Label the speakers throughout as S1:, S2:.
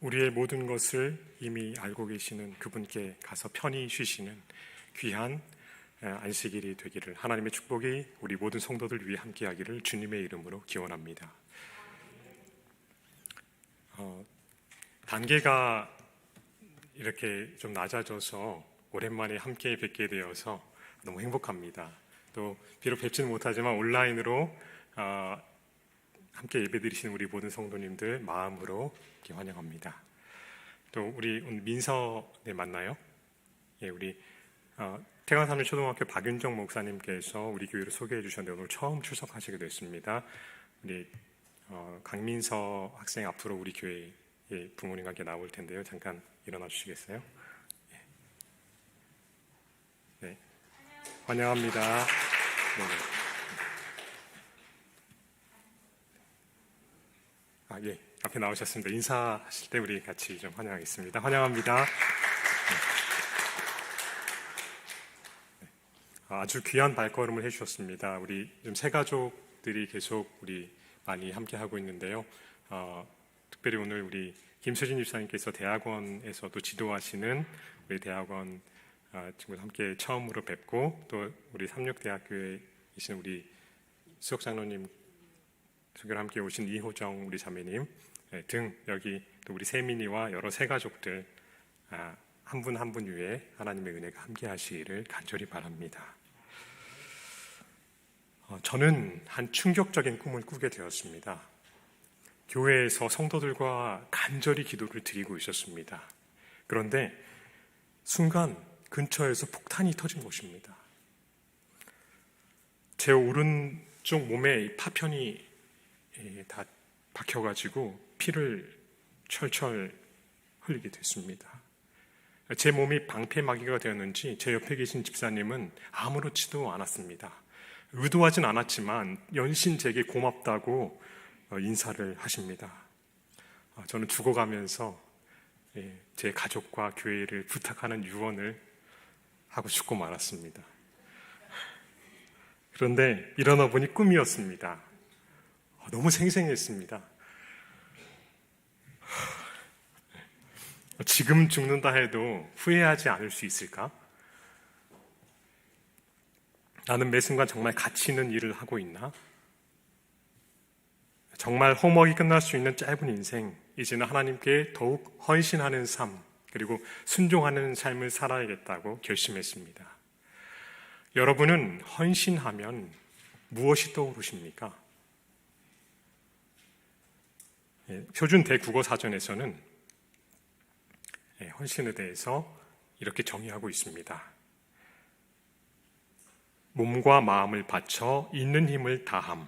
S1: 우리의 모든 것을 이미 알고 계시는 그분께 가서 편히 쉬시는 귀한 안식일이 되기를, 하나님의 축복이 우리 모든 성도들 위해 함께하기를 주님의 이름으로 기원합니다. 단계가 이렇게 좀 낮아져서 오랜만에 함께 뵙게 되어서 너무 행복합니다. 또 비록 뵙지는 못하지만 온라인으로 함께 예배드리시는 우리 모든 성도님들 마음으로 이렇게 환영합니다. 또 우리 오늘 민서네 맞나요? 예, 우리 태광삼일 초등학교 박윤정 목사님께서 우리 교회를 소개해 주셨는데 오늘 처음 출석하시게 됐습니다. 우리 강민서 학생 앞으로 우리 교회 부모님과 함께 나올 텐데요. 잠깐 일어나 주시겠어요? 네, 환영합니다. 네. 예, 앞에 나오셨습니다. 인사하실 때 우리 같이 좀 환영하겠습니다. 환영합니다. 네. 아주 귀한 발걸음을 해주셨습니다. 우리 좀 새 가족들이 계속 우리 많이 함께 하고 있는데요. 특별히 오늘 우리 김수진 집사님께서 대학원에서도 지도하시는 우리 대학원 친구들 함께 처음으로 뵙고, 또 우리 삼육대학교에 계신 우리 수석장로님 소개를 함께 오신 이호정 우리 자매님 등 여기 또 우리 세민이와 여러 새 가족들 한 분 한 분 위에 하나님의 은혜가 함께 하시기를 간절히 바랍니다. 저는 한 충격적인 꿈을 꾸게 되었습니다. 교회에서 성도들과 간절히 기도를 드리고 있었습니다. 그런데 순간 근처에서 폭탄이 터진 것입니다. 제 오른쪽 몸에 파편이 다 박혀가지고 피를 철철 흘리게 됐습니다. 제 몸이 방패막이가 되었는지 제 옆에 계신 집사님은 아무렇지도 않았습니다. 의도하진 않았지만 연신 제게 고맙다고 인사를 하십니다. 저는 죽어가면서 제 가족과 교회를 부탁하는 유언을 하고 죽고 말았습니다. 그런데 일어나 보니 꿈이었습니다. 너무 생생했습니다. 지금 죽는다 해도 후회하지 않을 수 있을까? 나는 매 순간 정말 가치 있는 일을 하고 있나? 정말 홈워크가 끝날 수 있는 짧은 인생, 이제는 하나님께 더욱 헌신하는 삶, 그리고 순종하는 삶을 살아야겠다고 결심했습니다. 여러분은 헌신하면 무엇이 떠오르십니까? 표준 대국어 사전에서는 헌신에 대해서 이렇게 정의하고 있습니다. 몸과 마음을 바쳐 있는 힘을 다함.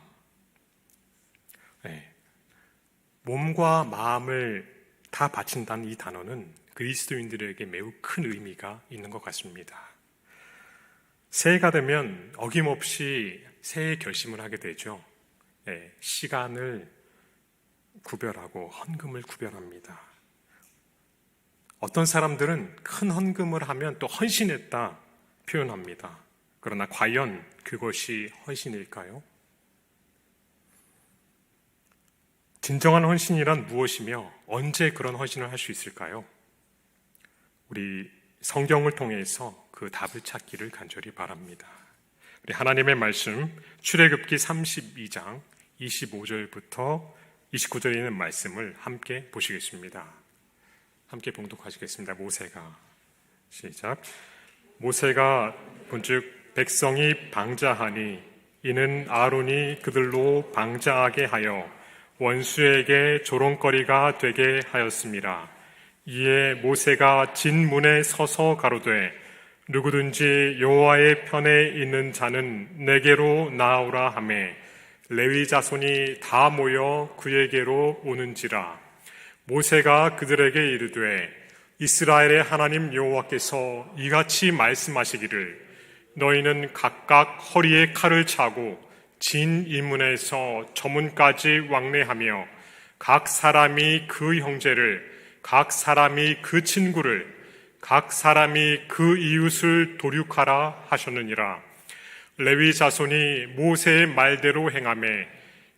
S1: 몸과 마음을 다 바친다는 이 단어는 그리스도인들에게 매우 큰 의미가 있는 것 같습니다. 새해가 되면 어김없이 새해 결심을 하게 되죠. 시간을 구별하고 헌금을 구별합니다. 어떤 사람들은 큰 헌금을 하면 또 헌신했다 표현합니다. 그러나 과연 그것이 헌신일까요? 진정한 헌신이란 무엇이며 언제 그런 헌신을 할 수 있을까요? 우리 성경을 통해서 그 답을 찾기를 간절히 바랍니다. 우리 하나님의 말씀 출애굽기 32장 25절부터 29절에 있는 말씀을 함께 보시겠습니다. 함께 봉독하시겠습니다. 모세가 시작. 모세가 본즉 백성이 방자하니 이는 아론이 그들로 방자하게 하여 원수에게 조롱거리가 되게 하였습니다. 이에 모세가 진문에 서서 가로되 누구든지 여호와의 편에 있는 자는 내게로 나오라 하매 레위 자손이 다 모여 그에게로 오는지라. 모세가 그들에게 이르되 이스라엘의 하나님 여호와께서 이같이 말씀하시기를 너희는 각각 허리에 칼을 차고 진 이문에서 저문까지 왕래하며 각 사람이 그 형제를, 각 사람이 그 친구를, 각 사람이 그 이웃을 도륙하라 하셨느니라. 레위 자손이 모세의 말대로 행하매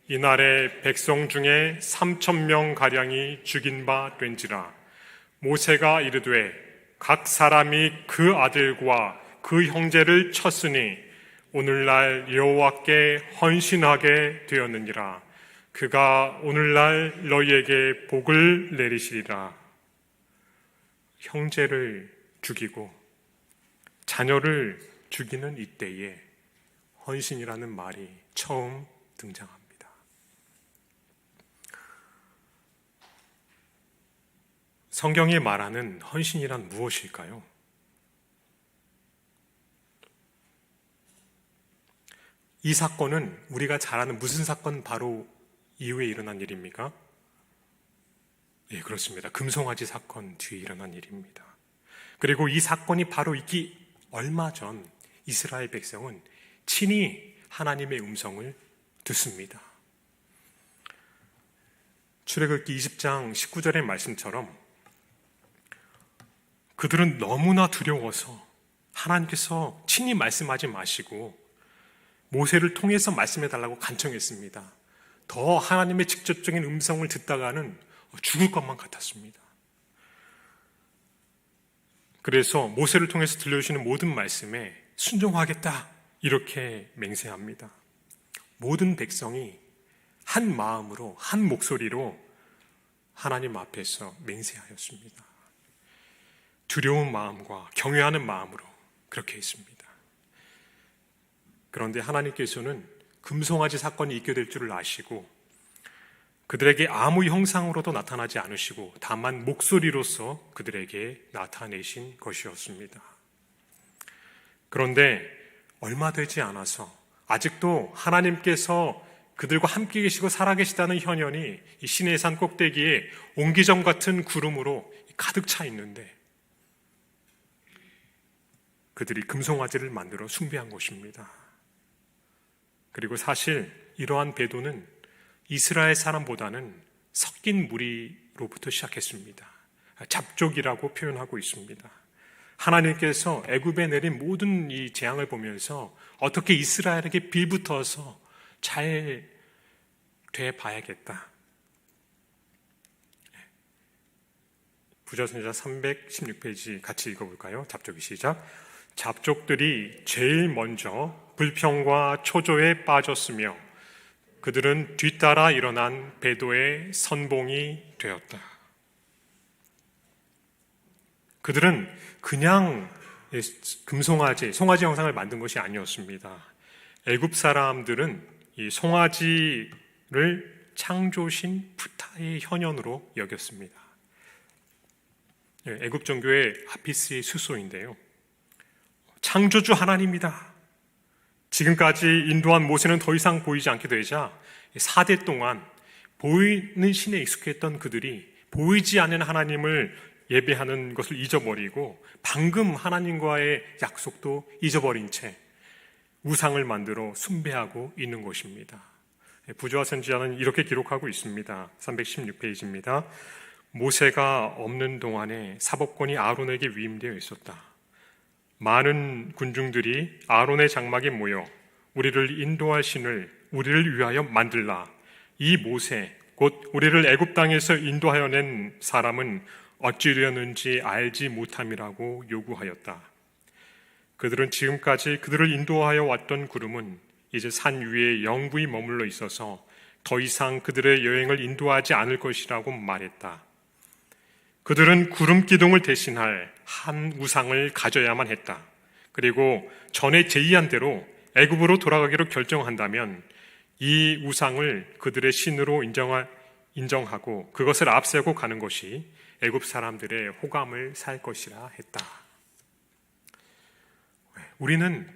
S1: 이날에 백성 중에 3,000명 가량이 죽인 바 된지라. 모세가 이르되 각 사람이 그 아들과 그 형제를 쳤으니 오늘날 여호와께 헌신하게 되었느니라. 그가 오늘날 너희에게 복을 내리시리라. 형제를 죽이고 자녀를 죽이는 이때에 헌신이라는 말이 처음 등장합니다. 성경이 말하는 헌신이란 무엇일까요? 이 사건은 우리가 잘 아는 무슨 사건 바로 이후에 일어난 일입니까? 예, 그렇습니다. 금송아지 사건 뒤에 일어난 일입니다. 그리고 이 사건이 바로 있기 얼마 전 이스라엘 백성은 친히 하나님의 음성을 듣습니다. 출애굽기 20장 19절의 말씀처럼 그들은 너무나 두려워서 하나님께서 친히 말씀하지 마시고 모세를 통해서 말씀해달라고 간청했습니다. 더 하나님의 직접적인 음성을 듣다가는 죽을 것만 같았습니다. 그래서 모세를 통해서 들려주시는 모든 말씀에 순종하겠다 이렇게 맹세합니다. 모든 백성이 한 마음으로 한 목소리로 하나님 앞에서 맹세하였습니다. 두려운 마음과 경외하는 마음으로 그렇게 했습니다. 그런데 하나님께서는 금송아지 사건이 있게 될 줄을 아시고 그들에게 아무 형상으로도 나타나지 않으시고 다만 목소리로서 그들에게 나타내신 것이었습니다. 그런데 얼마 되지 않아서 아직도 하나님께서 그들과 함께 계시고 살아계시다는 현현이 이 시내산 꼭대기에 옹기정 같은 구름으로 가득 차 있는데 그들이 금송아지를 만들어 숭배한 것입니다. 그리고 사실 이러한 배도는 이스라엘 사람보다는 섞인 무리로부터 시작했습니다. 잡족이라고 표현하고 있습니다. 하나님께서 애굽에 내린 모든 이 재앙을 보면서 어떻게 이스라엘에게 빌붙어서 잘 돼 봐야겠다. 부자선지자 316페이지 같이 읽어볼까요? 잡족이 시작. 잡족들이 제일 먼저 불평과 초조에 빠졌으며 그들은 뒤따라 일어난 배도의 선봉이 되었다. 그들은 그냥 금송아지, 송아지 형상을 만든 것이 아니었습니다. 애굽 사람들은 이 송아지를 창조신 푸타의 현현으로 여겼습니다. 애굽 종교의 아피스의 수소인데요. 창조주 하나님이다. 지금까지 인도한 모세는 더 이상 보이지 않게 되자 4대 동안 보이는 신에 익숙했던 그들이 보이지 않는 하나님을 예배하는 것을 잊어버리고 방금 하나님과의 약속도 잊어버린 채 우상을 만들어 숭배하고 있는 것입니다. 부조와 선지자는 이렇게 기록하고 있습니다. 316페이지입니다. 모세가 없는 동안에 사법권이 아론에게 위임되어 있었다. 많은 군중들이 아론의 장막에 모여 우리를 인도할 신을 우리를 위하여 만들라. 이 모세 곧 우리를 애굽 땅에서 인도하여 낸 사람은 어찌 되었는지 알지 못함이라고 요구하였다. 그들은 지금까지 그들을 인도하여 왔던 구름은 이제 산 위에 영구히 머물러 있어서 더 이상 그들의 여행을 인도하지 않을 것이라고 말했다. 그들은 구름 기둥을 대신할 한 우상을 가져야만 했다. 그리고 전에 제의한 대로 애굽으로 돌아가기로 결정한다면 이 우상을 그들의 신으로 인정하고 그것을 앞세우고 가는 것이 애굽 사람들의 호감을 살 것이라 했다. 우리는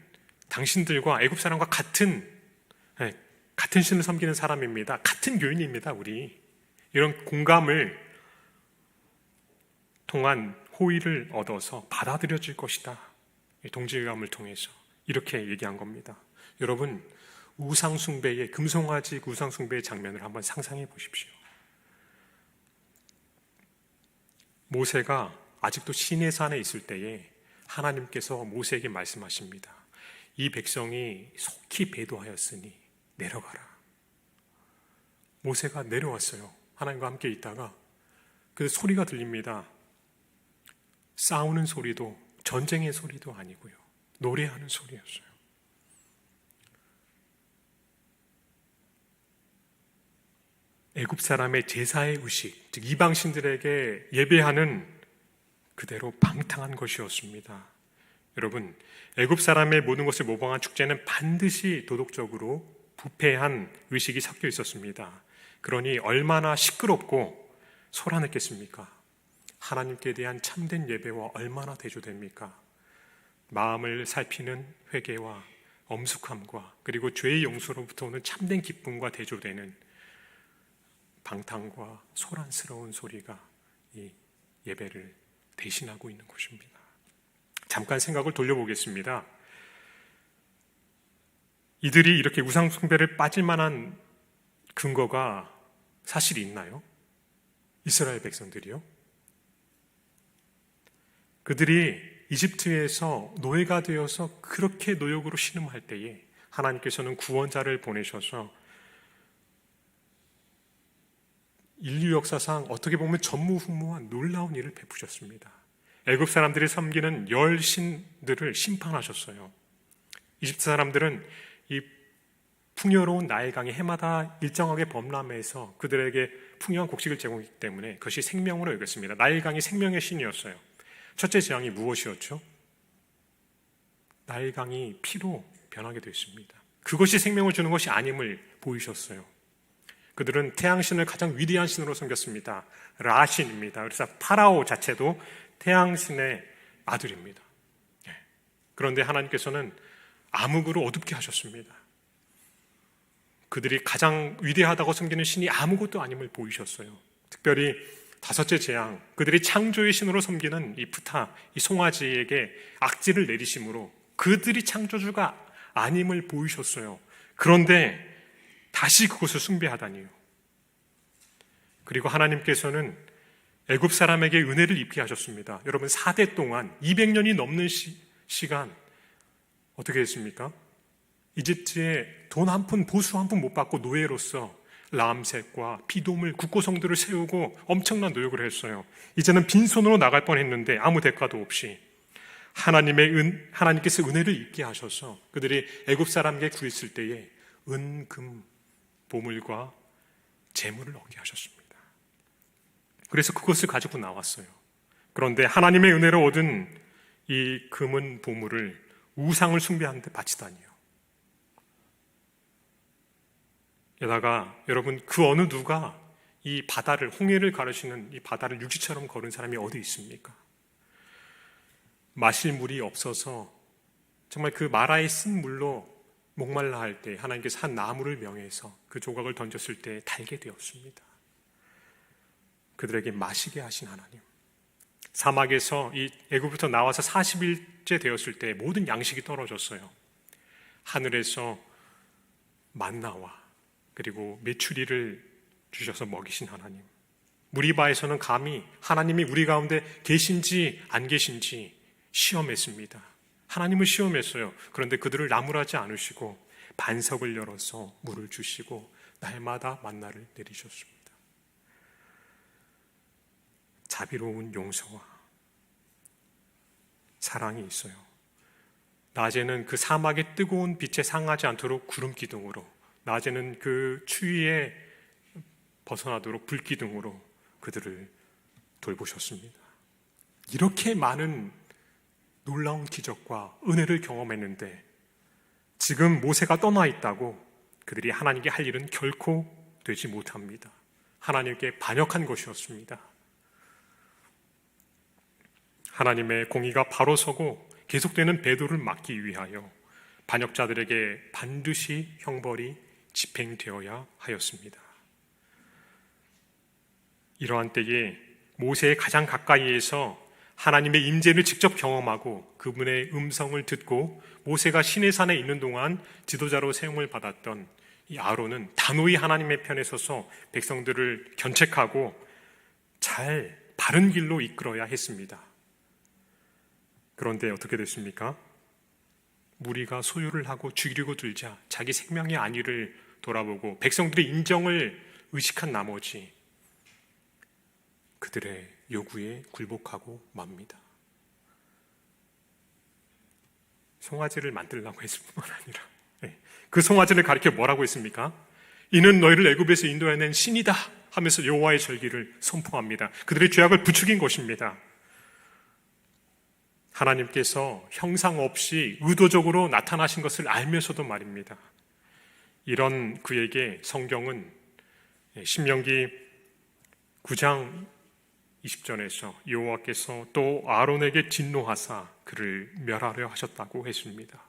S1: 당신들과 애굽 사람과 같은 신을 섬기는 사람입니다. 같은 교인입니다. 우리 이런 공감을 통한 호의를 얻어서 받아들여질 것이다. 동질감을 통해서 이렇게 얘기한 겁니다. 여러분, 우상숭배의 금송아지 우상숭배의 장면을 한번 상상해 보십시오. 모세가 아직도 시내산에 있을 때에 하나님께서 모세에게 말씀하십니다. 이 백성이 속히 배도하였으니 내려가라. 모세가 내려왔어요. 하나님과 함께 있다가 그 소리가 들립니다. 싸우는 소리도 전쟁의 소리도 아니고요. 노래하는 소리였어요. 애굽 사람의 제사의 의식, 즉 이방신들에게 예배하는 그대로 방탕한 것이었습니다. 여러분, 애굽 사람의 모든 것을 모방한 축제는 반드시 도덕적으로 부패한 의식이 섞여 있었습니다. 그러니 얼마나 시끄럽고 소란했겠습니까? 하나님께 대한 참된 예배와 얼마나 대조됩니까? 마음을 살피는 회개와 엄숙함과 그리고 죄의 용서로부터 오는 참된 기쁨과 대조되는 방탕과 소란스러운 소리가 이 예배를 대신하고 있는 것입니다. 잠깐 생각을 돌려보겠습니다. 이들이 이렇게 우상 숭배를 빠질 만한 근거가 사실 있나요? 이스라엘 백성들이요? 그들이 이집트에서 노예가 되어서 그렇게 노역으로 신음할 때에 하나님께서는 구원자를 보내셔서 인류 역사상 어떻게 보면 전무후무한 놀라운 일을 베푸셨습니다. 애굽 사람들이 섬기는 열 신들을 심판하셨어요. 이집트 사람들은 이 풍요로운 나일강이 해마다 일정하게 범람해서 그들에게 풍요한 곡식을 제공했기 때문에 그것이 생명으로 여겼습니다. 나일강이 생명의 신이었어요. 첫째 재앙이 무엇이었죠? 나일강이 피로 변하게 됐습니다. 그것이 생명을 주는 것이 아님을 보이셨어요. 그들은 태양신을 가장 위대한 신으로 섬겼습니다. 라신입니다. 그래서 파라오 자체도 태양신의 아들입니다. 그런데 하나님께서는 암흑으로 어둡게 하셨습니다. 그들이 가장 위대하다고 섬기는 신이 아무것도 아님을 보이셨어요. 특별히 다섯째 재앙, 그들이 창조의 신으로 섬기는 이 프타, 이 송아지에게 악질을 내리심으로 그들이 창조주가 아님을 보이셨어요. 그런데 다시 그것을 숭배하다니요. 그리고 하나님께서는 애굽 사람에게 은혜를 입게 하셨습니다. 여러분, 4대 동안 200년이 넘는 시간 어떻게 했습니까? 이집트에 돈 한 푼, 보수 한 푼 못 받고 노예로서 람셋과 피돔을 국고성들을 세우고 엄청난 노력을 했어요. 이제는 빈손으로 나갈 뻔했는데 아무 대가도 없이 하나님께서 은혜를 입게 하셔서 그들이 애굽 사람에게 구했을 때에 은, 금, 보물과 재물을 얻게 하셨습니다. 그래서 그것을 가지고 나왔어요. 그런데 하나님의 은혜로 얻은 이 금은 보물을 우상을 숭배하는 데 바치다니요. 게다가 여러분, 그 어느 누가 이 바다를, 홍해를 가르시는 이 바다를 육지처럼 걸은 사람이 어디 있습니까? 마실 물이 없어서 정말 그 마라에 쓴 물로 목말라 할 때 하나님께서 한 나무를 명해서 그 조각을 던졌을 때 달게 되었습니다. 그들에게 마시게 하신 하나님. 사막에서 이 애굽부터 나와서 40일째 되었을 때 모든 양식이 떨어졌어요. 하늘에서 만나와 그리고 메추리를 주셔서 먹이신 하나님. 무리바에서는 감히 하나님이 우리 가운데 계신지 안 계신지 시험했습니다. 하나님을 시험했어요. 그런데 그들을 나무라지 않으시고 반석을 열어서 물을 주시고 날마다 만나를 내리셨습니다. 자비로운 용서와 사랑이 있어요. 낮에는 그 사막의 뜨거운 빛에 상하지 않도록 구름 기둥으로, 낮에는 그 추위에 벗어나도록 불 기둥으로 그들을 돌보셨습니다. 이렇게 많은 놀라운 기적과 은혜를 경험했는데 지금 모세가 떠나 있다고 그들이 하나님께 할 일은 결코 되지 못합니다. 하나님께 반역한 것이었습니다. 하나님의 공의가 바로 서고 계속되는 배도를 막기 위하여 반역자들에게 반드시 형벌이 집행되어야 하였습니다. 이러한 때에 모세의 가장 가까이에서 하나님의 임재를 직접 경험하고 그분의 음성을 듣고 모세가 시내산에 있는 동안 지도자로 세움을 받았던 이 아론은 단호히 하나님의 편에 서서 백성들을 견책하고 잘 바른 길로 이끌어야 했습니다. 그런데 어떻게 됐습니까? 무리가 소유를 하고 죽이려고 들자 자기 생명의 안위를 돌아보고 백성들의 인정을 의식한 나머지 그들의 요구에 굴복하고 맙니다. 송아지를 만들려고 했을 뿐만 아니라 그 송아지를 가리켜 뭐라고 했습니까? 이는 너희를 애굽에서 인도해낸 신이다 하면서 여호와의 절기를 선포합니다. 그들의 죄악을 부추긴 것입니다. 하나님께서 형상 없이 의도적으로 나타나신 것을 알면서도 말입니다. 이런 그에게 성경은 신명기 9장 20절에서 여호와께서 또 아론에게 진노하사 그를 멸하려 하셨다고 했습니다.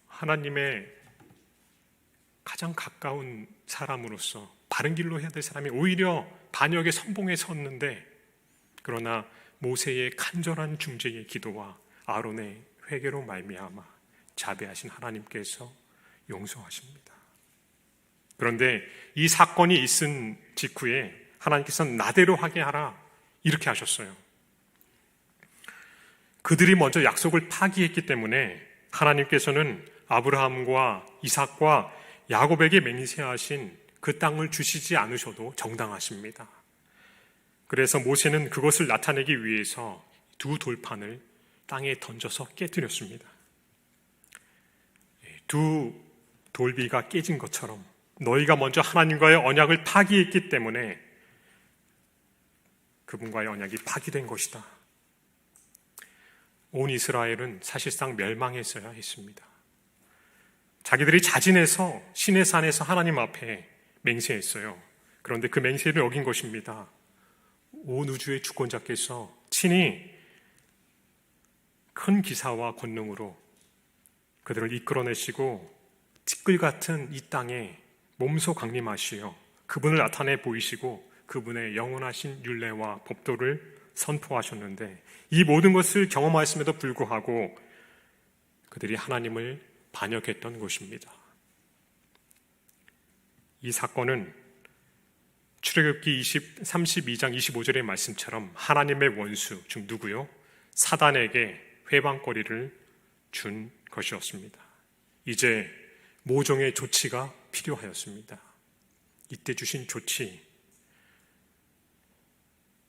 S1: 하나님의 가장 가까운 사람으로서 바른 길로 해야 될 사람이 오히려 반역의 선봉에 섰는데, 그러나 모세의 간절한 중재의 기도와 아론의 회개로 말미암아 자비하신 하나님께서 용서하십니다. 그런데 이 사건이 있은 직후에 하나님께서는 나대로 하게 하라 이렇게 하셨어요. 그들이 먼저 약속을 파기했기 때문에 하나님께서는 아브라함과 이삭과 야곱에게 맹세하신 그 땅을 주시지 않으셔도 정당하십니다. 그래서 모세는 그것을 나타내기 위해서 두 돌판을 땅에 던져서 깨뜨렸습니다. 두 돌비가 깨진 것처럼 너희가 먼저 하나님과의 언약을 파기했기 때문에 그분과의 언약이 파기된 것이다. 온 이스라엘은 사실상 멸망했어야 했습니다. 자기들이 자진해서 시내 산에서 하나님 앞에 맹세했어요. 그런데 그 맹세를 어긴 것입니다. 온 우주의 주권자께서 친히 큰 기사와 권능으로 그들을 이끌어내시고 티끌 같은 이 땅에 몸소 강림하시어 그분을 나타내 보이시고 그분의 영원하신 율례와 법도를 선포하셨는데, 이 모든 것을 경험하였음에도 불구하고 그들이 하나님을 반역했던 것입니다. 이 사건은 출애굽기 32장 25절의 말씀처럼 하나님의 원수, 즉 누구요? 사단에게 회방거리를 준 것이었습니다. 이제 모종의 조치가 필요하였습니다. 이때 주신 조치,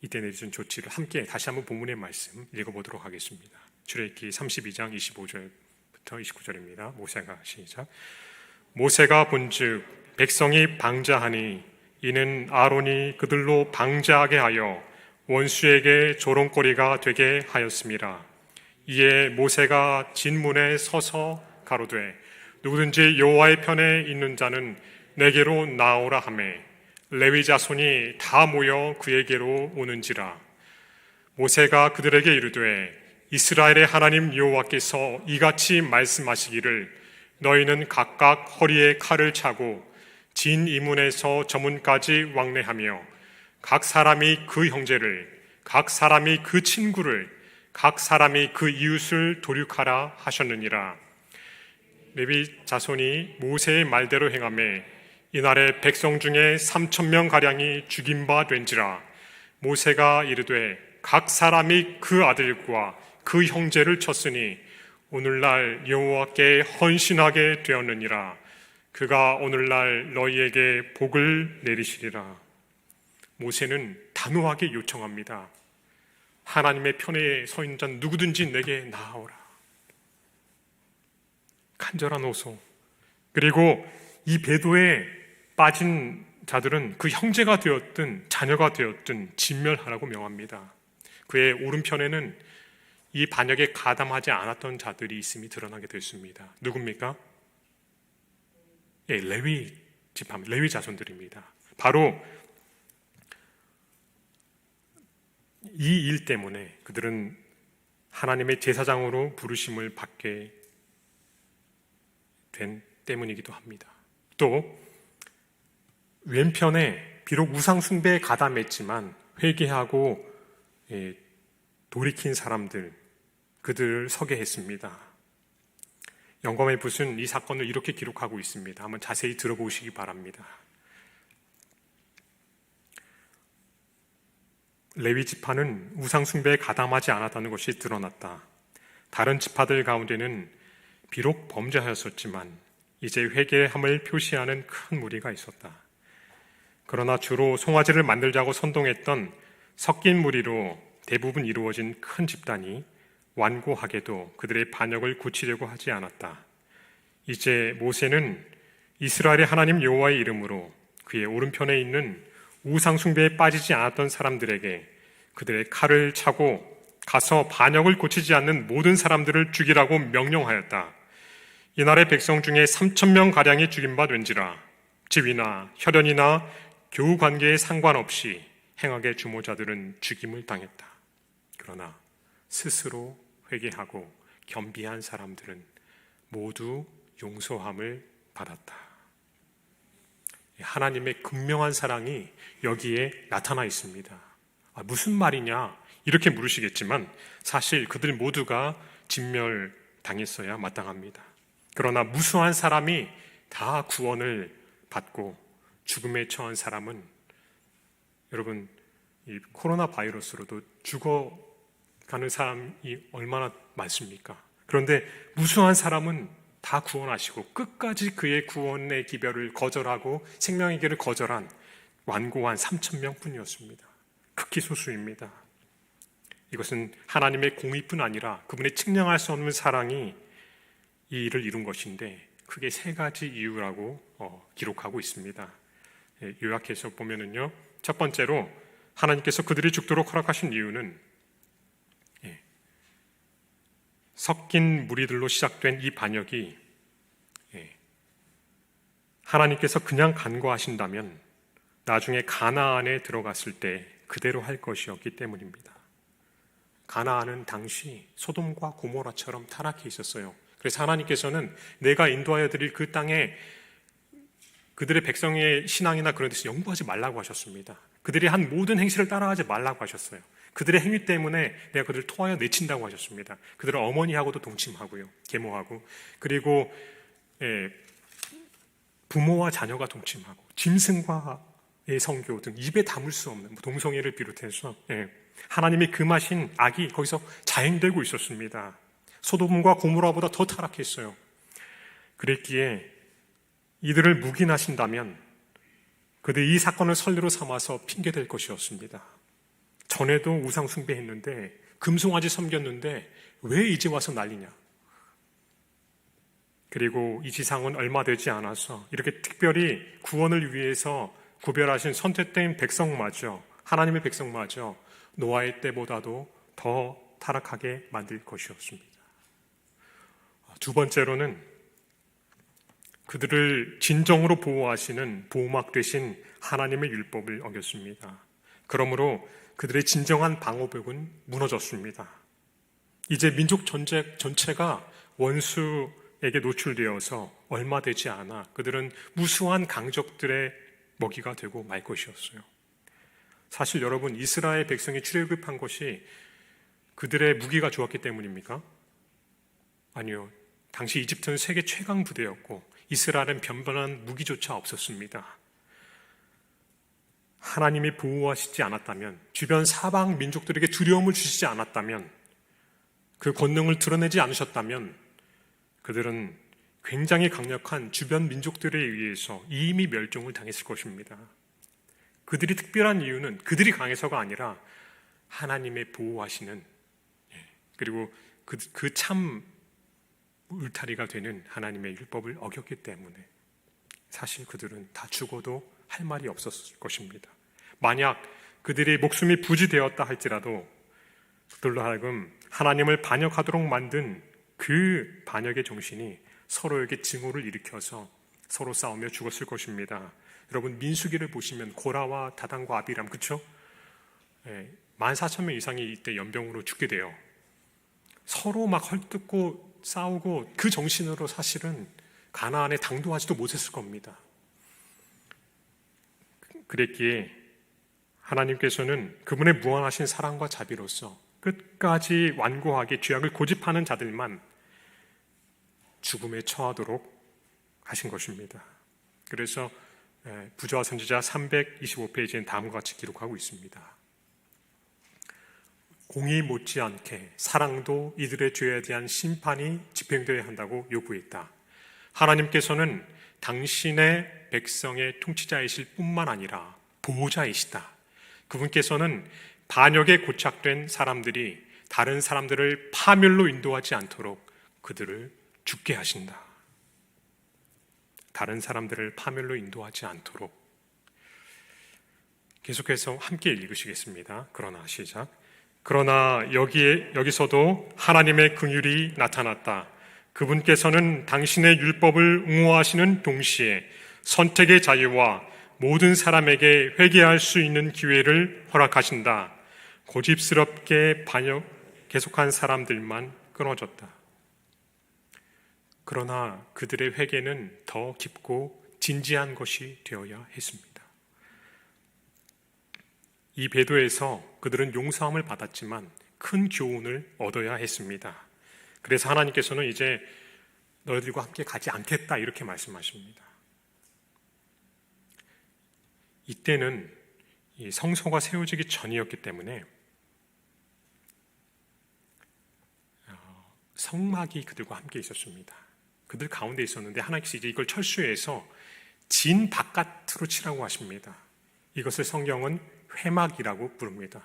S1: 이때 내주신 조치를 함께 다시 한번 본문의 말씀 읽어보도록 하겠습니다. 출애굽기 32장 25절부터 29절입니다. 모세가 시작. 모세가 본즉 백성이 방자하니 이는 아론이 그들로 방자하게 하여 원수에게 조롱거리가 되게 하였습니다. 이에 모세가 진문에 서서 가로되 누구든지 여호와의 편에 있는 자는 내게로 나오라 하매 레위 자손이 다 모여 그에게로 오는지라. 모세가 그들에게 이르되 이스라엘의 하나님 여호와께서 이같이 말씀하시기를 너희는 각각 허리에 칼을 차고 진 이문에서 저문까지 왕래하며 각 사람이 그 형제를, 각 사람이 그 친구를, 각 사람이 그 이웃을 도륙하라 하셨느니라. 레위 자손이 모세의 말대로 행하매 이날에 백성 중에 3,000명가량이 죽인 바 된지라. 모세가 이르되 각 사람이 그 아들과 그 형제를 쳤으니 오늘날 여호와께 헌신하게 되었느니라. 그가 오늘날 너희에게 복을 내리시리라. 모세는 단호하게 요청합니다. 하나님의 편에 서 있는 자는 누구든지 내게 나아오라. 간절한 호소. 그리고 이 배도에 빠진 자들은 그 형제가 되었든 자녀가 되었든 진멸하라고 명합니다. 그의 오른편에는 이 반역에 가담하지 않았던 자들이 있음이 드러나게 됐습니다. 누굽니까? 레위 지파, 레위 자손들입니다. 바로 이 일 때문에 그들은 하나님의 제사장으로 부르심을 받게 된 때문이기도 합니다. 또 왼편에 비록 우상 숭배에 가담했지만 회개하고 돌이킨 사람들, 그들을 서게 했습니다. 영감의 붓은 이 사건을 이렇게 기록하고 있습니다. 한번 자세히 들어보시기 바랍니다. 레위 지파는 우상 숭배에 가담하지 않았다는 것이 드러났다. 다른 지파들 가운데는 비록 범죄하였었지만 이제 회개함을 표시하는 큰 무리가 있었다. 그러나 주로 송아지를 만들자고 선동했던 섞인 무리로 대부분 이루어진 큰 집단이 완고하게도 그들의 반역을 고치려고 하지 않았다. 이제 모세는 이스라엘의 하나님 여호와의 이름으로 그의 오른편에 있는 우상 숭배에 빠지지 않았던 사람들에게 그들의 칼을 차고 가서 반역을 고치지 않는 모든 사람들을 죽이라고 명령하였다. 이날의 백성 중에 3,000명가량이 죽인 바 된지라. 지위나 혈연이나 교우 관계에 상관없이 행악의 주모자들은 죽임을 당했다. 그러나 스스로 회개하고 겸비한 사람들은 모두 용서함을 받았다. 하나님의 극명한 사랑이 여기에 나타나 있습니다. 무슨 말이냐? 이렇게 물으시겠지만 사실 그들 모두가 진멸당했어야 마땅합니다. 그러나 무수한 사람이 다 구원을 받고 죽음에 처한 사람은 여러분 이 코로나 바이러스로도 죽어가는 사람이 얼마나 많습니까? 그런데 무수한 사람은 다 구원하시고 끝까지 그의 구원의 기별을 거절하고 생명의 길을 거절한 완고한 3,000명 뿐이었습니다. 극히 소수입니다. 이것은 하나님의 공의뿐 아니라 그분의 측량할 수 없는 사랑이 이 일을 이룬 것인데 크게 세 가지 이유라고 기록하고 있습니다. 요약해서 보면은요, 첫 번째로 하나님께서 그들이 죽도록 허락하신 이유는 섞인 무리들로 시작된 이 반역이 하나님께서 그냥 간과하신다면 나중에 가나안에 들어갔을 때 그대로 할 것이었기 때문입니다. 가나안은 당시 소돔과 고모라처럼 타락해 있었어요. 그래서 하나님께서는 내가 인도하여 드릴 그 땅에 그들의 백성의 신앙이나 그런 데서 연구하지 말라고 하셨습니다. 그들이 한 모든 행실을 따라하지 말라고 하셨어요. 그들의 행위 때문에 내가 그들을 토하여 내친다고 하셨습니다. 그들은 어머니하고도 동침하고요, 계모하고, 그리고 부모와 자녀가 동침하고 짐승과의 성교 등 입에 담을 수 없는 동성애를 비롯해서 하나님이 금하신 악이 거기서 자행되고 있었습니다. 소돔과 고모라보다 더 타락했어요. 그랬기에 이들을 묵인하신다면 그들 이 사건을 선례로 삼아서 핑계댈 것이었습니다. 전에도 우상 숭배했는데 금송아지 섬겼는데 왜 이제 와서 난리냐. 그리고 이 지상은 얼마 되지 않아서 이렇게 특별히 구원을 위해서 구별하신 선택된 백성마저, 하나님의 백성마저 노아의 때보다도 더 타락하게 만들 것이었습니다. 두 번째로는 그들을 진정으로 보호하시는 보호막 되신 하나님의 율법을 어겼습니다. 그러므로 그들의 진정한 방어벽은 무너졌습니다. 이제 민족 전체가 원수에게 노출되어서 얼마 되지 않아 그들은 무수한 강적들의 먹이가 되고 말 것이었어요. 사실 여러분, 이스라엘 백성이 출애굽한 것이 그들의 무기가 좋았기 때문입니까? 아니요. 당시 이집트는 세계 최강 부대였고 이스라엘은 변변한 무기조차 없었습니다. 하나님이 보호하시지 않았다면, 주변 사방 민족들에게 두려움을 주시지 않았다면, 그 권능을 드러내지 않으셨다면 그들은 굉장히 강력한 주변 민족들에 의해서 이미 멸종을 당했을 것입니다. 그들이 특별한 이유는 그들이 강해서가 아니라 하나님의 보호하시는, 그리고 그 참 울타리가 되는 하나님의 율법을 어겼기 때문에 사실 그들은 다 죽어도 할 말이 없었을 것입니다. 만약 그들의 목숨이 부지되었다 할지라도 그들로 하여금 하나님을 반역하도록 만든 그 반역의 정신이 서로에게 증오를 일으켜서 서로 싸우며 죽었을 것입니다. 여러분, 민수기를 보시면 고라와 다단과 아비람, 그렇죠? 14,000명 이상이 이때 연병으로 죽게 돼요. 서로 막 헐뜯고 싸우고 그 정신으로 사실은 가나안에 당도하지도 못했을 겁니다. 그랬기에 하나님께서는 그분의 무한하신 사랑과 자비로서 끝까지 완고하게 죄악을 고집하는 자들만 죽음에 처하도록 하신 것입니다. 그래서 부조와 선지자 325페이지엔 다음과 같이 기록하고 있습니다. 공의 못지않게 사랑도 이들의 죄에 대한 심판이 집행되어야 한다고 요구했다. 하나님께서는 당신의 백성의 통치자이실 뿐만 아니라 보호자이시다. 그분께서는 반역에 고착된 사람들이 다른 사람들을 파멸로 인도하지 않도록 그들을 죽게 하신다. 다른 사람들을 파멸로 인도하지 않도록. 계속해서 함께 읽으시겠습니다. 그러나 시작. 그러나 여기서도 하나님의 긍휼이 나타났다. 그분께서는 당신의 율법을 응호하시는 동시에 선택의 자유와 모든 사람에게 회개할 수 있는 기회를 허락하신다. 고집스럽게 반역 계속한 사람들만 끊어졌다. 그러나 그들의 회개는 더 깊고 진지한 것이 되어야 했습니다. 이 배도에서 그들은 용서함을 받았지만 큰 교훈을 얻어야 했습니다. 그래서 하나님께서는 이제 너희들과 함께 가지 않겠다 이렇게 말씀하십니다. 이때는 이 성소가 세워지기 전이었기 때문에 성막이 그들과 함께 있었습니다. 그들 가운데 있었는데 하나님께서 이제 이걸 철수해서 진 바깥으로 치라고 하십니다. 이것을 성경은 회막이라고 부릅니다.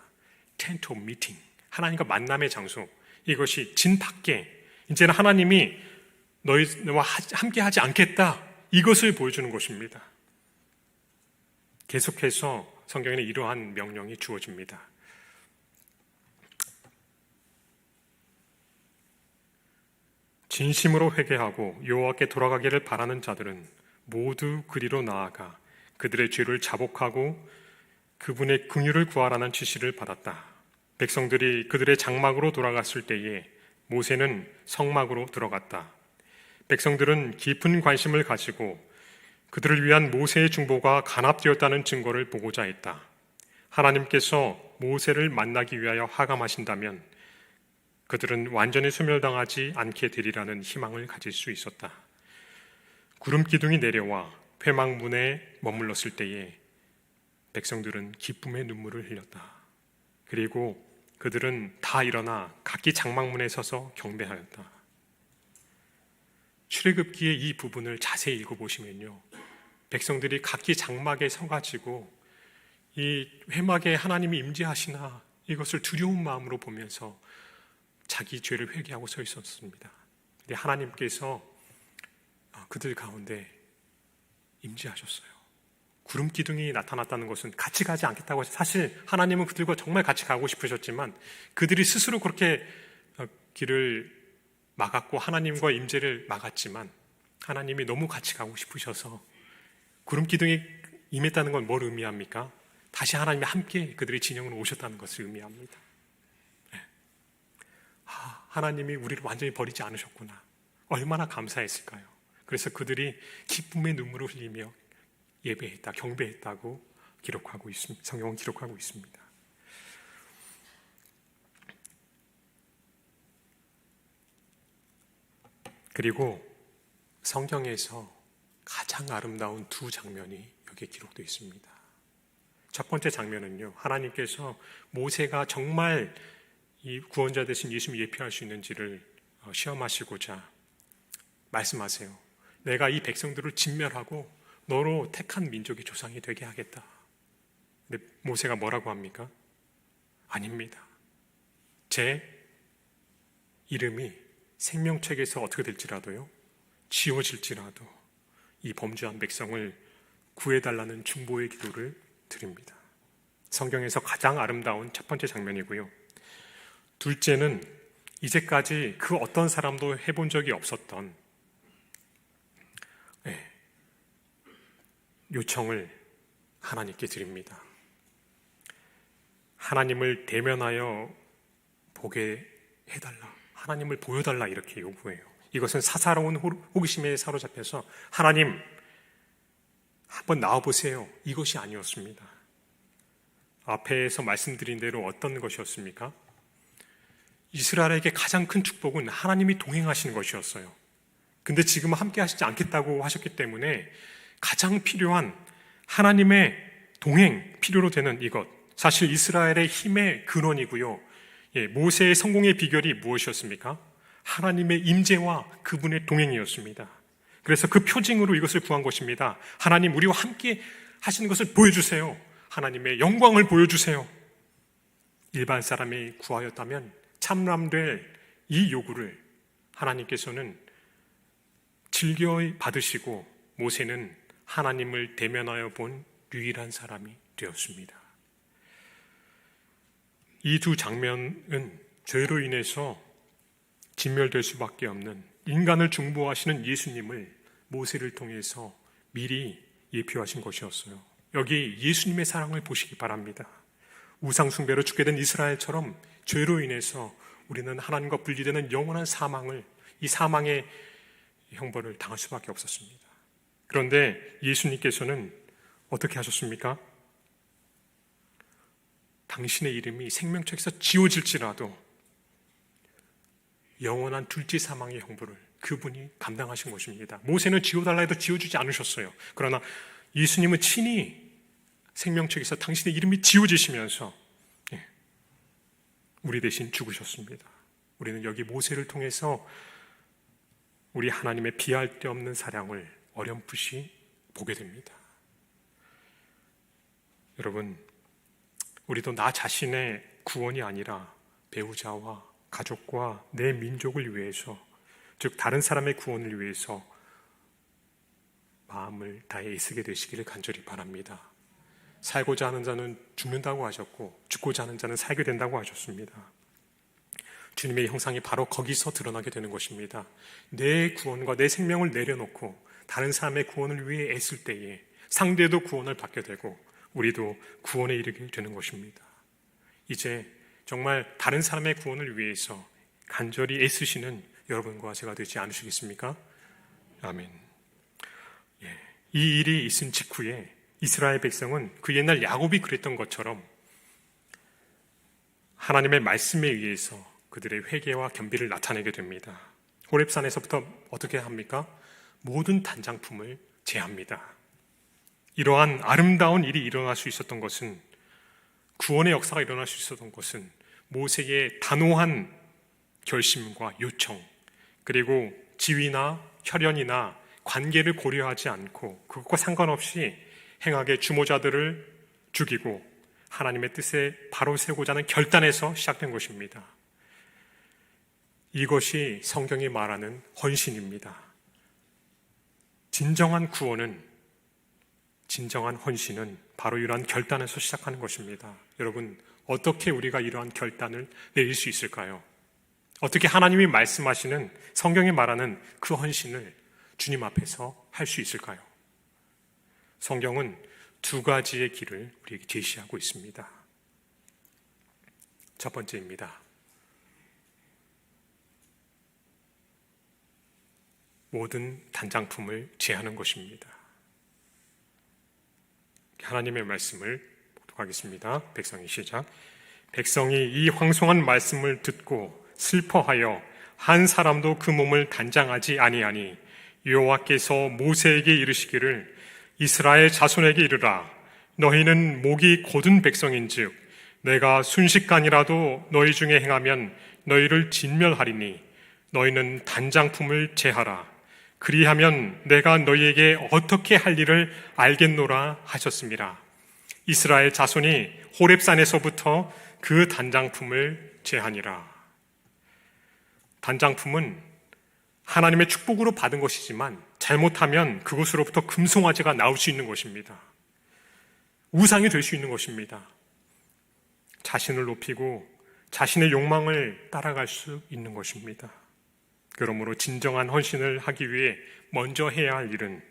S1: Tent of Meeting, 하나님과 만남의 장소. 이것이 진 밖에, 이제는 하나님이 너희와 함께 하지 않겠다, 이것을 보여주는 것입니다. 계속해서 성경에는 이러한 명령이 주어집니다. 진심으로 회개하고 여호와께 돌아가기를 바라는 자들은 모두 그리로 나아가 그들의 죄를 자복하고 그분의 긍휼을 구하라는 지시를 받았다. 백성들이 그들의 장막으로 돌아갔을 때에 모세는 성막으로 들어갔다. 백성들은 깊은 관심을 가지고 그들을 위한 모세의 중보가 간합되었다는 증거를 보고자 했다. 하나님께서 모세를 만나기 위하여 하감하신다면 그들은 완전히 소멸당하지 않게 되리라는 희망을 가질 수 있었다. 구름 기둥이 내려와 회막문에 머물렀을 때에 백성들은 기쁨의 눈물을 흘렸다. 그리고 그들은 다 일어나 각기 장막문에 서서 경배하였다. 출애굽기의 이 부분을 자세히 읽어보시면요, 백성들이 각기 장막에 서가지고 이 회막에 하나님이 임재하시나 이것을 두려운 마음으로 보면서 자기 죄를 회개하고 서 있었습니다. 근데 하나님께서 그들 가운데 임재하셨어요. 구름 기둥이 나타났다는 것은 같이 가지 않겠다고 하죠. 사실 하나님은 그들과 정말 같이 가고 싶으셨지만 그들이 스스로 그렇게 길을 막았고 하나님과 임재를 막았지만 하나님이 너무 같이 가고 싶으셔서 구름 기둥이 임했다는 건 뭘 의미합니까? 다시 하나님이 함께 그들의 진영으로 오셨다는 것을 의미합니다. 하나님이 우리를 완전히 버리지 않으셨구나. 얼마나 감사했을까요? 그래서 그들이 기쁨의 눈물을 흘리며 예배했다, 경배했다고 기록하고 있습니다. 성경은 기록하고 있습니다. 그리고 성경에서 가장 아름다운 두 장면이 여기에 기록되어 있습니다. 첫 번째 장면은요, 하나님께서 모세가 정말 이 구원자 되신 예수님 예표할 수 있는지를 시험하시고자 말씀하세요. 내가 이 백성들을 진멸하고 너로 택한 민족의 조상이 되게 하겠다. 근데 모세가 뭐라고 합니까? 아닙니다. 제 이름이 생명책에서 어떻게 될지라도요, 지워질지라도 이 범죄한 백성을 구해달라는 중보의 기도를 드립니다. 성경에서 가장 아름다운 첫 번째 장면이고요. 둘째는 이제까지 그 어떤 사람도 해본 적이 없었던 요청을 하나님께 드립니다. 하나님을 대면하여 보게 해달라, 하나님을 보여달라, 이렇게 요구해요. 이것은 사사로운 호기심에 사로잡혀서 하나님 한번 나와보세요, 이것이 아니었습니다. 앞에서 말씀드린 대로 어떤 것이었습니까? 이스라엘에게 가장 큰 축복은 하나님이 동행하시는 것이었어요. 근데 지금은 함께 하시지 않겠다고 하셨기 때문에 가장 필요한 하나님의 동행, 필요로 되는 이것, 사실 이스라엘의 힘의 근원이고요, 모세의 성공의 비결이 무엇이었습니까? 하나님의 임재와 그분의 동행이었습니다. 그래서 그 표징으로 이것을 구한 것입니다. 하나님, 우리와 함께 하시는 것을 보여주세요. 하나님의 영광을 보여주세요. 일반 사람이 구하였다면 참람될 이 요구를 하나님께서는 즐겨 받으시고 모세는 하나님을 대면하여 본 유일한 사람이 되었습니다. 이 두 장면은 죄로 인해서 진멸될 수밖에 없는 인간을 중보하시는 예수님을 모세를 통해서 미리 예표하신 것이었어요. 여기 예수님의 사랑을 보시기 바랍니다. 우상숭배로 죽게 된 이스라엘처럼 죄로 인해서 우리는 하나님과 분리되는 영원한 사망을, 이 사망의 형벌을 당할 수밖에 없었습니다. 그런데 예수님께서는 어떻게 하셨습니까? 당신의 이름이 생명책에서 지워질지라도 영원한 둘째 사망의 형벌을 그분이 감당하신 것입니다. 모세는 지워달라 해도 지워주지 않으셨어요. 그러나 예수님은 친히 생명책에서 당신의 이름이 지워지시면서 우리 대신 죽으셨습니다. 우리는 여기 모세를 통해서 우리 하나님의 비할 데 없는 사랑을 어렴풋이 보게 됩니다. 여러분, 우리도 나 자신의 구원이 아니라 배우자와 가족과 내 민족을 위해서, 즉 다른 사람의 구원을 위해서 마음을 다해 애쓰게 되시기를 간절히 바랍니다. 살고자 하는 자는 죽는다고 하셨고 죽고자 하는 자는 살게 된다고 하셨습니다. 주님의 형상이 바로 거기서 드러나게 되는 것입니다. 내 구원과 내 생명을 내려놓고 다른 사람의 구원을 위해 애쓸 때에 상대도 구원을 받게 되고 우리도 구원에 이르게 되는 것입니다. 이제 정말 다른 사람의 구원을 위해서 간절히 애쓰시는 여러분과 제가 되지 않으시겠습니까? 아멘. 이 일이 있은 직후에 이스라엘 백성은 그 옛날 야곱이 그랬던 것처럼 하나님의 말씀에 의해서 그들의 회개와 겸비를 나타내게 됩니다. 호렙산에서부터 어떻게 합니까? 모든 단장품을 제합니다. 이러한 아름다운 일이 일어날 수 있었던 것은, 구원의 역사가 일어날 수 있었던 것은 모세의 단호한 결심과 요청, 그리고 지위나 혈연이나 관계를 고려하지 않고 그것과 상관없이 행하게 주모자들을 죽이고 하나님의 뜻에 바로 세우고자 하는 결단에서 시작된 것입니다. 이것이 성경이 말하는 헌신입니다. 진정한 구원은, 진정한 헌신은 바로 이러한 결단에서 시작하는 것입니다. 여러분, 어떻게 우리가 이러한 결단을 내릴 수 있을까요? 어떻게 하나님이 말씀하시는, 성경이 말하는 그 헌신을 주님 앞에서 할 수 있을까요? 성경은 두 가지의 길을 우리에게 제시하고 있습니다. 첫 번째입니다. 모든 단장품을 제하는 것입니다. 하나님의 말씀을 독하겠습니다. 백성이 시작. 백성이 이 황송한 말씀을 듣고 슬퍼하여 한 사람도 그 몸을 단장하지 아니하니 여호와께서 모세에게 이르시기를 이스라엘 자손에게 이르라. 너희는 목이 곧은 백성인즉 내가 순식간이라도 너희 중에 행하면 너희를 진멸하리니 너희는 단장품을 제하라. 그리하면 내가 너희에게 어떻게 할 일을 알겠노라 하셨습니다. 이스라엘 자손이 호렙산에서부터 그 단장품을 제하니라. 단장품은 하나님의 축복으로 받은 것이지만 잘못하면 그것으로부터 금송아지가 나올 수 있는 것입니다. 우상이 될 수 있는 것입니다. 자신을 높이고 자신의 욕망을 따라갈 수 있는 것입니다. 그러므로 진정한 헌신을 하기 위해 먼저 해야 할 일은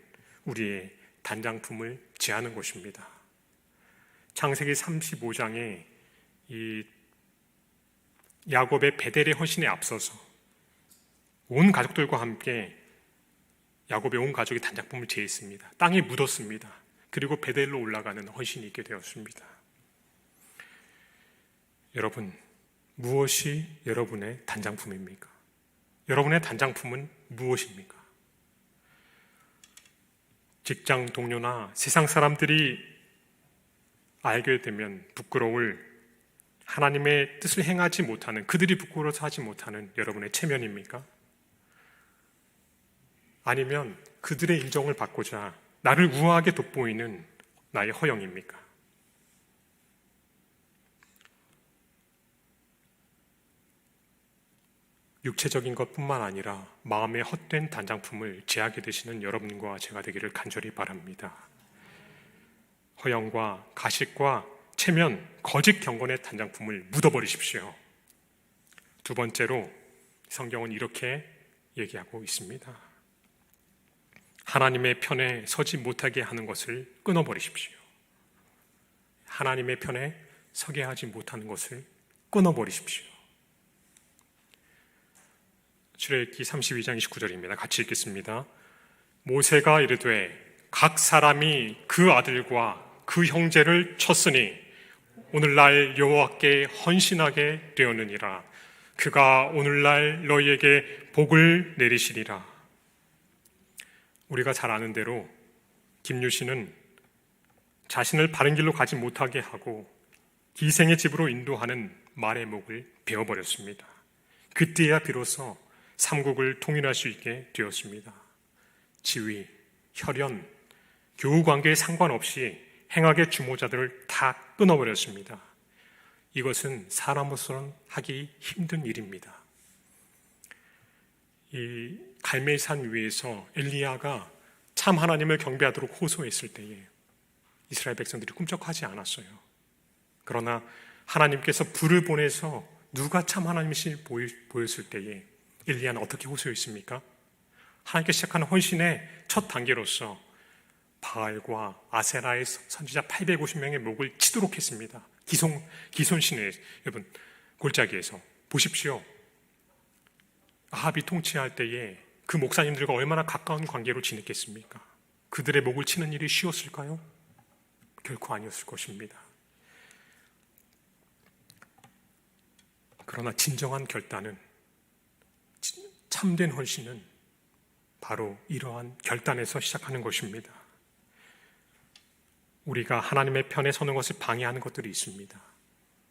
S1: 우리의 단장품을 제하는 것입니다. 창세기 35장에 이 야곱의 베델의 헌신에 앞서서 온 가족들과 함께 야곱의 온 가족이 단장품을 제했습니다. 땅에 묻었습니다. 그리고 베델로 올라가는 헌신이 있게 되었습니다. 여러분, 무엇이 여러분의 단장품입니까? 여러분의 단장품은 무엇입니까? 직장 동료나 세상 사람들이 알게 되면 부끄러울 하나님의 뜻을 행하지 못하는, 그들이 부끄러워서 하지 못하는 여러분의 체면입니까? 아니면 그들의 인정을 받고자 나를 우아하게 돋보이는 나의 허영입니까? 육체적인 것뿐만 아니라 마음의 헛된 단장품을 제하게 되시는 여러분과 제가 되기를 간절히 바랍니다. 허영과 가식과 체면, 거짓 경건의 단장품을 묻어버리십시오. 두 번째로 성경은 이렇게 얘기하고 있습니다. 하나님의 편에 서지 못하게 하는 것을 끊어버리십시오. 하나님의 편에 서게 하지 못하는 것을 끊어버리십시오. 출애굽기 32장 29절입니다. 같이 읽겠습니다. 모세가 이르되 각 사람이 그 아들과 그 형제를 쳤으니 오늘날 여호와께 헌신하게 되었느니라. 그가 오늘날 너희에게 복을 내리시리라. 우리가 잘 아는 대로 김유신은 자신을 바른 길로 가지 못하게 하고 기생의 집으로 인도하는 말의 목을 베어버렸습니다. 그때야 비로소 삼국을 통일할 수 있게 되었습니다. 지위, 혈연, 교우관계에 상관없이 행악의 주모자들을 다 끊어버렸습니다. 이것은 사람으로서는 하기 힘든 일입니다. 이 갈멜산 위에서 엘리야가 참 하나님을 경배하도록 호소했을 때에 이스라엘 백성들이 꿈쩍하지 않았어요. 그러나 하나님께서 불을 보내서 누가 참 하나님이신지 보였을 때에 엘리야는 어떻게 호소했습니까? 하나님께 시작하는 헌신의 첫 단계로서 바알과 아세라의 선지자 850명의 목을 치도록 했습니다. 기손신의 여러분 골짜기에서 보십시오. 아합이 통치할 때에 그 목사님들과 얼마나 가까운 관계로 지냈겠습니까? 그들의 목을 치는 일이 쉬웠을까요? 결코 아니었을 것입니다. 그러나 진정한 결단은, 참된 헌신은 바로 이러한 결단에서 시작하는 것입니다. 우리가 하나님의 편에 서는 것을 방해하는 것들이 있습니다.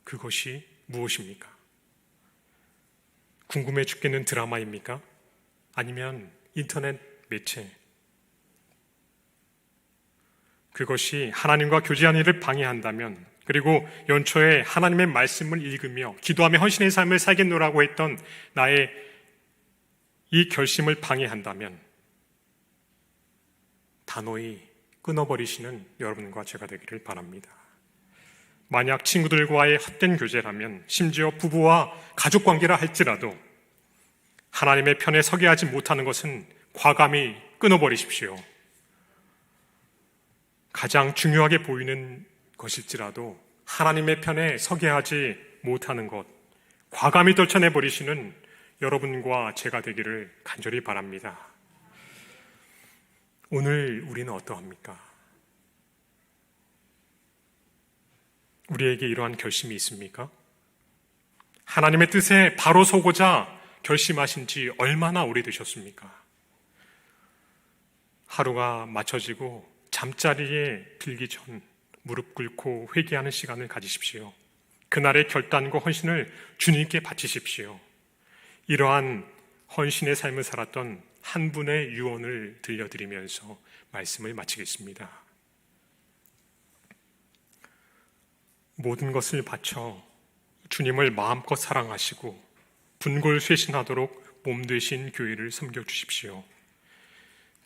S1: 그것이 무엇입니까? 궁금해 죽겠는 드라마입니까? 아니면 인터넷 매체? 그것이 하나님과 교제하는 일을 방해한다면, 그리고 연초에 하나님의 말씀을 읽으며 기도하며 헌신의 삶을 살겠노라고 했던 나의 이 결심을 방해한다면 단호히 끊어버리시는 여러분과 제가 되기를 바랍니다. 만약 친구들과의 헛된 교제라면, 심지어 부부와 가족관계라 할지라도 하나님의 편에 서게 하지 못하는 것은 과감히 끊어버리십시오. 가장 중요하게 보이는 것일지라도 하나님의 편에 서게 하지 못하는 것, 과감히 떨쳐내버리시는 여러분과 제가 되기를 간절히 바랍니다. 오늘 우리는 어떠합니까? 우리에게 이러한 결심이 있습니까? 하나님의 뜻에 바로 서고자 결심하신 지 얼마나 오래되셨습니까? 하루가 맞춰지고 잠자리에 들기 전 무릎 꿇고 회개하는 시간을 가지십시오. 그날의 결단과 헌신을 주님께 바치십시오. 이러한 헌신의 삶을 살았던 한 분의 유언을 들려드리면서 말씀을 마치겠습니다. 모든 것을 바쳐 주님을 마음껏 사랑하시고 분골쇄신하도록 몸되신 교회를 섬겨주십시오.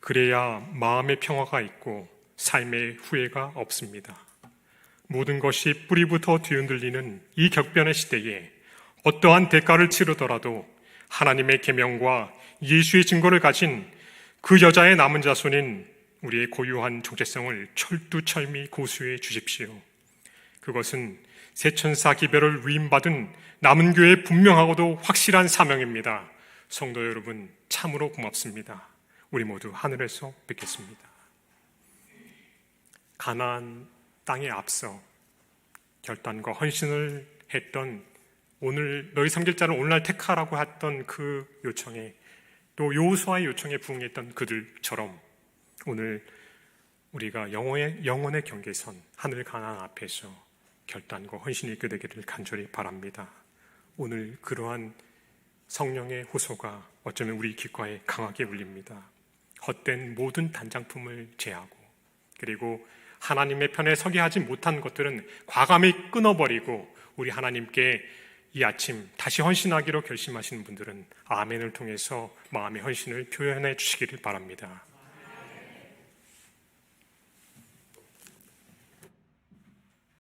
S1: 그래야 마음의 평화가 있고 삶의 후회가 없습니다. 모든 것이 뿌리부터 뒤흔들리는 이 격변의 시대에 어떠한 대가를 치르더라도 하나님의 계명과 예수의 증거를 가진 그 여자의 남은 자손인 우리의 고유한 정체성을 철두철미 고수해 주십시오. 그것은 새천사 기별을 위임받은 남은 교회의 분명하고도 확실한 사명입니다. 성도 여러분, 참으로 고맙습니다. 우리 모두 하늘에서 뵙겠습니다. 가나안 땅에 앞서 결단과 헌신을 했던, 오늘 너희 섬길 자를 오늘날 택하라고 했던 그 요청에, 또 여호수아의 요청에 부응했던 그들처럼 오늘 우리가 영혼의 경계선 하늘 가나안 앞에서 결단과 헌신이 있게 되기를 간절히 바랍니다. 오늘 그러한 성령의 호소가 어쩌면 우리 귓가에 강하게 울립니다. 헛된 모든 단장품을 제하고, 그리고 하나님의 편에 서게 하지 못한 것들은 과감히 끊어버리고 우리 하나님께 이 아침 다시 헌신하기로 결심하시는 분들은 아멘을 통해서 마음의 헌신을 표현해 주시기를 바랍니다.